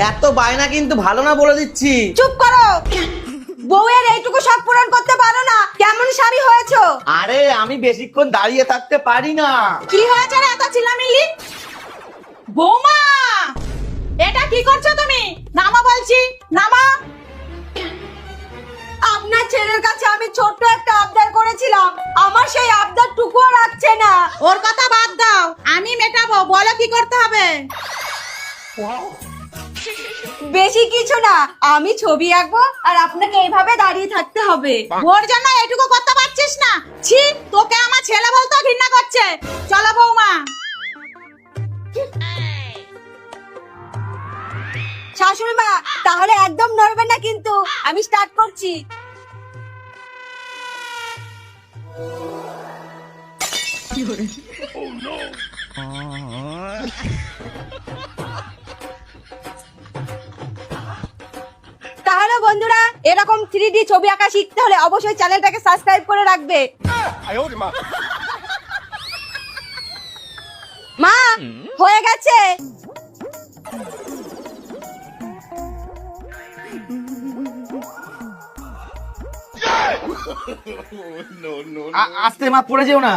এত বায়না কিন্তু ভালো না বলে দিচ্ছি। চুপ করো। বউয়ের এইটুকু শখ পূরণ করতে পারো না? কেমন স্বামী হয়েছো? আরে আমি বেশিক্ষণ দাঁড়িয়ে থাকতে পারি না। কি হয়েছে রে এত চিল্লামিল্লি? বৌমা, এটা কি করছো তুমি? নামা বলছি, নামা। আপনার ছেলের কাছে আমি ছোট্ট একটা আবদার করেছিলাম, আমার সেই আবদার টুকুও রাখছে না। ওর কথা বাদ দাও, আমি মেটাবো। বলো কি করতে হবে? বেশি কিছু না, আমি ছবি আঁকবো আর আপনাকে এইভাবে দাঁড়িয়ে থাকতে হবে। ওর জন্য এটুকু করতে পারছিস না? ছি, তোকে আমার ছেলে বলতেও ঘৃণা করছে। চলো বৌমা। শাশুড়ি মা, তাহলে একদম নড়বে না কিন্তু। আমি স্টার্ট করছি। তাহলে বন্ধুরা, এরকম 3D ছবি আঁকা শিখতে হলে অবশ্যই চ্যানেলটাকে সাবস্ক্রাইব করে রাখবে। মা, হয়ে গেছে। আস্তে মা, পড়ে যেও না।